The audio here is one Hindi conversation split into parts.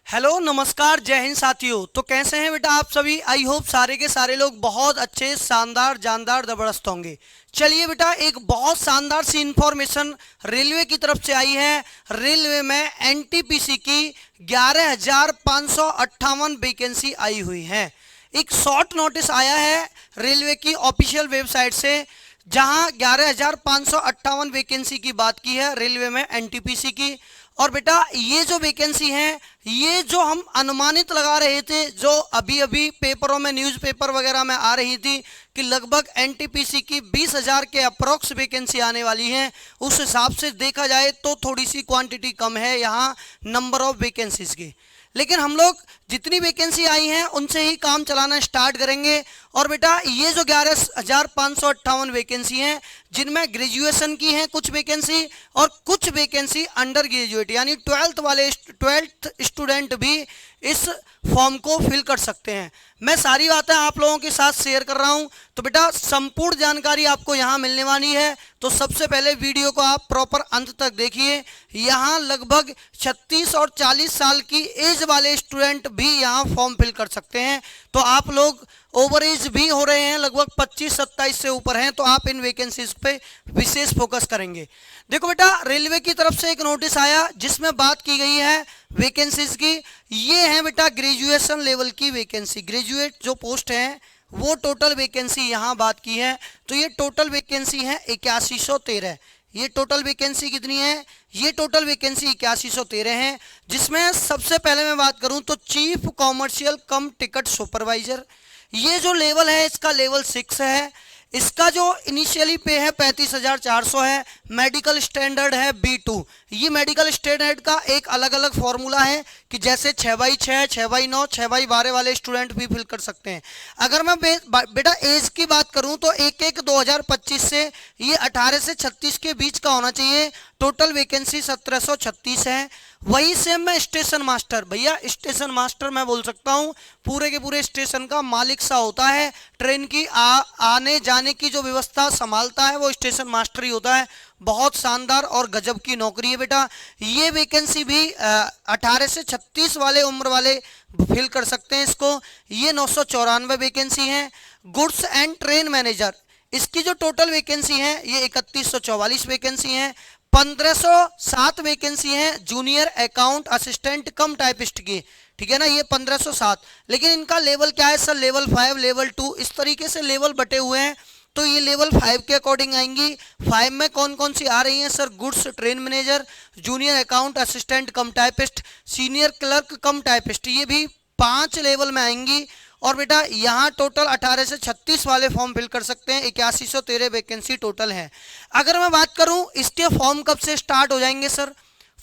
हेलो नमस्कार जय हिंद साथियों। तो कैसे हैं बेटा आप सभी। आई होप सारे के सारे लोग बहुत अच्छे शानदार जानदार जबरदस्त होंगे। चलिए बेटा एक बहुत शानदार सी इंफॉर्मेशन रेलवे की तरफ से आई है। रेलवे में एनटीपीसी की 11,558 वैकेंसी आई हुई है। एक शॉर्ट नोटिस आया है रेलवे की ऑफिशियल वेबसाइट से, जहां 11,558 वैकेंसी की बात की है रेलवे में एनटीपीसी की। और बेटा ये जो वैकेंसी है, ये जो हम अनुमानित लगा रहे थे, जो अभी अभी पेपरों में न्यूज़पेपर वगैरह में आ रही थी कि लगभग एनटीपीसी की 20,000 के अप्रोक्स वैकेंसी आने वाली है, उस हिसाब से देखा जाए तो थोड़ी सी क्वांटिटी कम है यहाँ नंबर ऑफ वैकेंसीज की। लेकिन हम लोग जितनी वैकेंसी आई हैं उनसे ही काम चलाना स्टार्ट करेंगे। और बेटा ये जो 11,558 वैकेंसी हैं, जिनमें ग्रेजुएशन की हैं कुछ वैकेंसी और कुछ वैकेंसी अंडर ग्रेजुएट यानी 12th स्टूडेंट भी इस फॉर्म को फिल कर सकते हैं। मैं सारी बातें आप लोगों के साथ शेयर कर रहा हूं, तो बेटा संपूर्ण जानकारी आपको यहां मिलने वाली है। तो सबसे पहले वीडियो को आप प्रॉपर अंत तक देखिए। यहां लगभग 36 और 40 साल की एज वाले स्टूडेंट भी यहां फॉर्म फिल कर सकते हैं। तो आप लोग ओवर एज भी हो रहे हैं, लगभग 25-27 से ऊपर हैं, तो आप इन वैकेंसीज पे विशेष फोकस करेंगे। देखो बेटा रेलवे की तरफ से एक नोटिस आया जिसमें बात की गई है वैकेंसीज की। ये है बेटा ग्रेजुएशन लेवल की वैकेंसी, ग्रेजुएट जो पोस्ट है वो टोटल वैकेंसी यहाँ बात की है। तो ये टोटल वैकेंसी है 8113। ये टोटल वैकेंसी कितनी है, ये टोटल वैकेंसी 8113 है। जिसमें सबसे पहले मैं बात करूं तो चीफ कॉमर्शियल कम टिकट सुपरवाइजर, ये जो लेवल है इसका लेवल 6 है। इसका जो इनिशियली पे है 35,400 है। मेडिकल स्टैंडर्ड है B2। ये मेडिकल स्टैंडर्ड का एक अलग अलग फॉर्मूला है कि जैसे 6/6, 6/9, 6/12 वाले स्टूडेंट भी फिल कर सकते हैं। अगर मैं बेटा एज की बात करूं तो 1/1/2025 से ये 18 से 36 के बीच का होना चाहिए। टोटल वैकेंसी 1736 है। वही सेम में स्टेशन मास्टर, भैया स्टेशन मास्टर मैं बोल सकता हूँ पूरे के पूरे स्टेशन का मालिक सा होता है। ट्रेन की आने जाने की जो व्यवस्था संभालता है वो स्टेशन मास्टर ही होता है। बहुत शानदार और गजब की नौकरी है बेटा। ये वैकेंसी भी 18 से 36 वाले उम्र वाले फिल कर सकते हैं इसको। ये 994 वैकेंसी है। गुड्स एंड ट्रेन मैनेजर, इसकी जो टोटल वैकेंसी है ये 3144 वैकेंसी है। 1507 वैकेंसी है जूनियर अकाउंट असिस्टेंट कम टाइपिस्ट की, ठीक है ना, ये 1507। लेकिन इनका लेवल क्या है सर, लेवल 5, लेवल 2, इस तरीके से लेवल बटे हुए हैं। तो ये लेवल 5 के अकॉर्डिंग आएंगी। 5 में कौन कौन सी आ रही हैं sir, goods train manager, junior account assistant कम टाइपिस्ट, सीनियर क्लर्क कम टाइपिस्ट, ये भी 5 लेवल में आएंगी। और बेटा यहाँ टोटल 18 से 36 वाले फॉर्म फिल कर सकते हैं। 8113 वैकेंसी टोटल है। अगर मैं बात करूं इसके फॉर्म कब से स्टार्ट हो जाएंगे सर,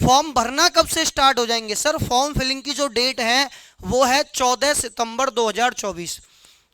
फॉर्म भरना कब से स्टार्ट हो जाएंगे सर, फॉर्म फिलिंग की जो डेट है वो है 14 सितंबर 2024।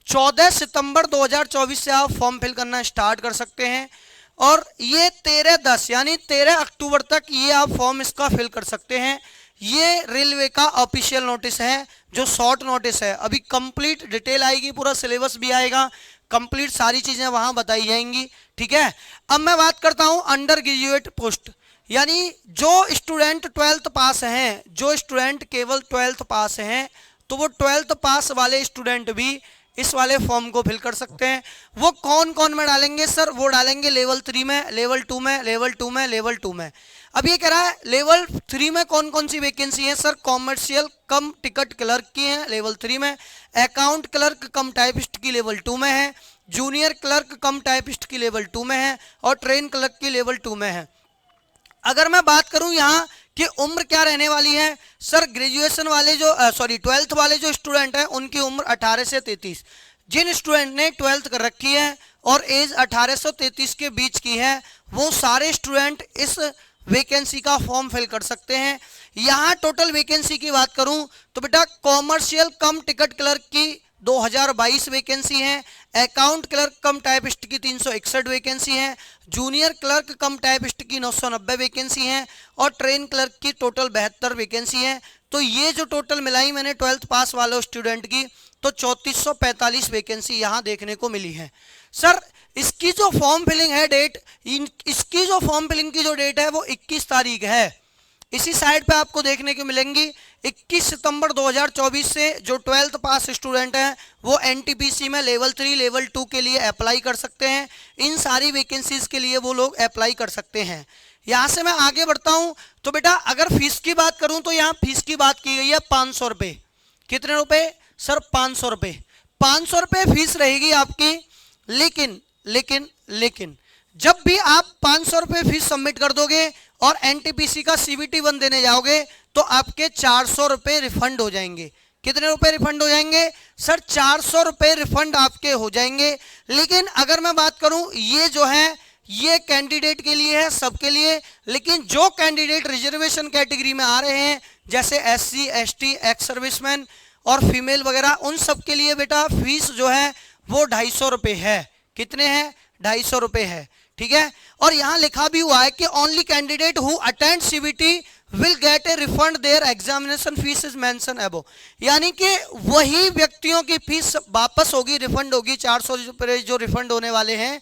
14 सितंबर 2024 से आप फॉर्म फिल करना स्टार्ट कर सकते हैं। और ये 13/10 यानी 13 अक्टूबर तक ये आप फॉर्म इसका फिल कर सकते हैं। ये रेलवे का ऑफिशियल नोटिस है जो शॉर्ट नोटिस है। अभी कंप्लीट डिटेल आएगी, पूरा सिलेबस भी आएगा, कंप्लीट सारी चीजें वहां बताई जाएंगी, ठीक है। अब मैं बात करता हूं अंडर ग्रेजुएट पोस्ट, यानी जो स्टूडेंट 12th पास हैं, जो स्टूडेंट केवल 12th पास हैं, तो वो 12th पास वाले स्टूडेंट भी इस वाले फॉर्म को फिल कर सकते हैं। वो कौन कौन में डालेंगे सर, वो डालेंगे लेवल 3 में, लेवल 2 में, लेवल 2 में, लेवल 2 में। अब ये कह रहा है लेवल 3 में कौन कौन सी वैकेंसी है सर, कॉमर्शियल कम टिकट क्लर्क की है लेवल 3 में, अकाउंट क्लर्क कम टाइपिस्ट की लेवल 2 में है, जूनियर क्लर्क कम टाइपिस्ट की लेवल 2 में है, और ट्रेन क्लर्क की लेवल 2 में है। अगर मैं बात करूं यहाँ कि उम्र क्या रहने वाली है सर, ग्रेजुएशन वाले जो 12th वाले जो स्टूडेंट हैं उनकी उम्र 18 से 33। जिन स्टूडेंट ने 12th कर रखी है और एज 18 से 33 के बीच की है, वो सारे स्टूडेंट इस वैकेंसी का फॉर्म फिल कर सकते हैं। यहाँ टोटल वैकेंसी की बात करूं तो बेटा कॉमर्शियल कम टिकट क्लर्क की 2022 वैकेंसी है, अकाउंट क्लर्क कम टाइपिस्ट की 361 वैकेंसी है, जूनियर क्लर्क कम टाइपिस्ट की 990 वैकेंसी है, और ट्रेन क्लर्क की टोटल 72 वैकेंसी है। तो ये जो टोटल मिलाई मैंने 12th पास वाले स्टूडेंट की, तो 3445 वैकेंसी यहाँ देखने को मिली है। सर इसकी जो फॉर्म फिलिंग है डेट, इसकी जो फॉर्म फिलिंग की जो डेट है वो 21 तारीख है। इसी साइड पे आपको देखने को मिलेंगी 21 सितंबर 2024 से जो 12th पास स्टूडेंट हैं वो एनटीपीसी में लेवल 3 लेवल 2 के लिए अप्लाई कर सकते हैं। इन सारी वैकेंसीज के लिए वो लोग अप्लाई कर सकते हैं। यहां से मैं आगे बढ़ता हूं तो बेटा अगर फीस की बात करूं तो यहाँ फीस की बात की गई है 500 रुपये। कितने रुपए सर? 500 रुपये। 500 रुपये फीस रहेगी आपकी। लेकिन जब भी आप 500 रुपये फीस सबमिट कर दोगे और एनटीपीसी का सीवीटी 1 देने जाओगे तो आपके 400 रुपये रिफंड हो जाएंगे। कितने रुपए रिफंड हो जाएंगे सर? 400 रुपये रिफंड आपके हो जाएंगे। लेकिन अगर मैं बात करूं ये जो है ये कैंडिडेट के लिए है, सबके लिए। लेकिन जो कैंडिडेट रिजर्वेशन कैटेगरी में आ रहे हैं जैसे एससी एसटी एक्स सर्विसमैन और फीमेल वगैरह, उन सब के लिए बेटा फीस जो है वो 250 रुपये है। कितने हैं? 250 रुपये है। ठीक है। और यहां लिखा भी हुआ है कि only candidate who attend CVT will get a refund their examination fees is mention above. यानी कि वही व्यक्तियों की फीस वापस होगी, रिफंड होगी। 400 रुपये जो रिफंड होने वाले हैं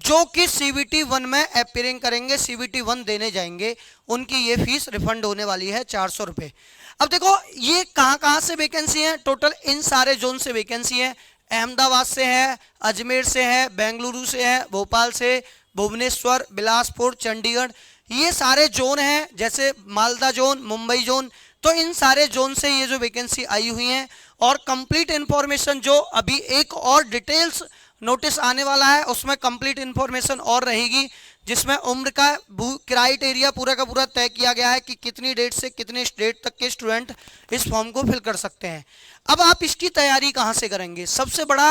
जो कि सीवीटी 1 में अपीयरिंग करेंगे, सीवीटी 1 देने जाएंगे, उनकी ये फीस रिफंड होने वाली है 400 रुपये। अब देखो ये कहां से वैकेंसी है? टोटल इन सारे जोन से वैकेंसी है। अहमदाबाद से है, अजमेर से है, बेंगलुरु से है, भोपाल से, भुवनेश्वर, बिलासपुर, चंडीगढ़, ये सारे जोन हैं। जैसे मालदा जोन, मुंबई जोन, तो इन सारे जोन से ये जो वैकेंसी आई हुई हैं। और कंप्लीट इंफॉर्मेशन जो अभी एक और डिटेल्स नोटिस आने वाला है उसमें कंप्लीट इंफॉर्मेशन और रहेगी, जिसमें उम्र का क्राइटेरिया पूरा का पूरा तय किया गया है कि कितनी डेट से कितने डेट तक के स्टूडेंट इस फॉर्म को फिल कर सकते हैं। अब आप इसकी तैयारी कहाँ से करेंगे? सबसे बड़ा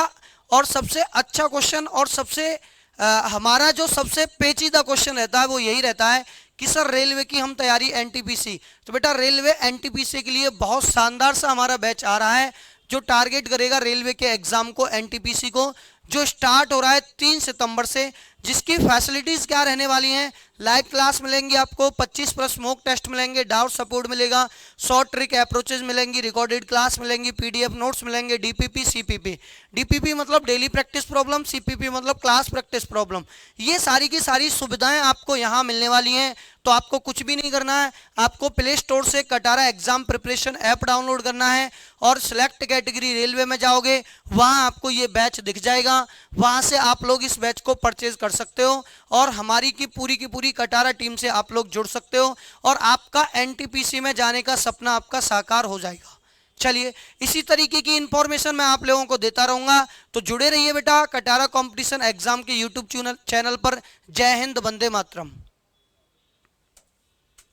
और सबसे अच्छा क्वेश्चन और सबसे हमारा जो सबसे पेचीदा क्वेश्चन रहता है वो यही रहता है कि सर रेलवे की हम तैयारी एनटीपीसी। तो बेटा रेलवे एनटीपीसी के लिए बहुत शानदार सा हमारा बैच आ रहा है जो टारगेट करेगा रेलवे के एग्जाम को, एनटीपीसी को, जो स्टार्ट हो रहा है 3 सितंबर से। जिसकी फैसिलिटीज क्या रहने वाली हैं? लाइव क्लास मिलेंगी आपको, 25+ मॉक टेस्ट मिलेंगे, डाउट सपोर्ट मिलेगा, शॉर्ट ट्रिक अप्रोचेज मिलेंगी, रिकॉर्डेड क्लास मिलेंगी, पीडीएफ नोट्स मिलेंगे, डीपीपी सीपीपी। डीपीपी मतलब डेली प्रैक्टिस प्रॉब्लम, सीपीपी मतलब क्लास प्रैक्टिस प्रॉब्लम। ये सारी की सारी सुविधाएं आपको यहाँ मिलने वाली हैं। तो आपको कुछ भी नहीं करना है, आपको प्ले स्टोर से Katara exam preparation app download करना है और सिलेक्ट कैटेगरी रेलवे में जाओगे, वहाँ आपको ये बैच दिख जाएगा। वहाँ से आप लोग इस बैच को परचेज कर सकते हो और हमारी की पूरी कटारा टीम से आप लोग जुड़ सकते हो और आपका एनटीपीसी में जाने का सपना आपका साकार हो जाएगा। चलिए इसी तरीके की इंफॉर्मेशन मैं आप लोगों को देता रहूंगा, तो जुड़े रहिए बेटा कटारा कंपटीशन एग्जाम के यूट्यूब चैनल पर। जय हिंद, वंदे मातरम।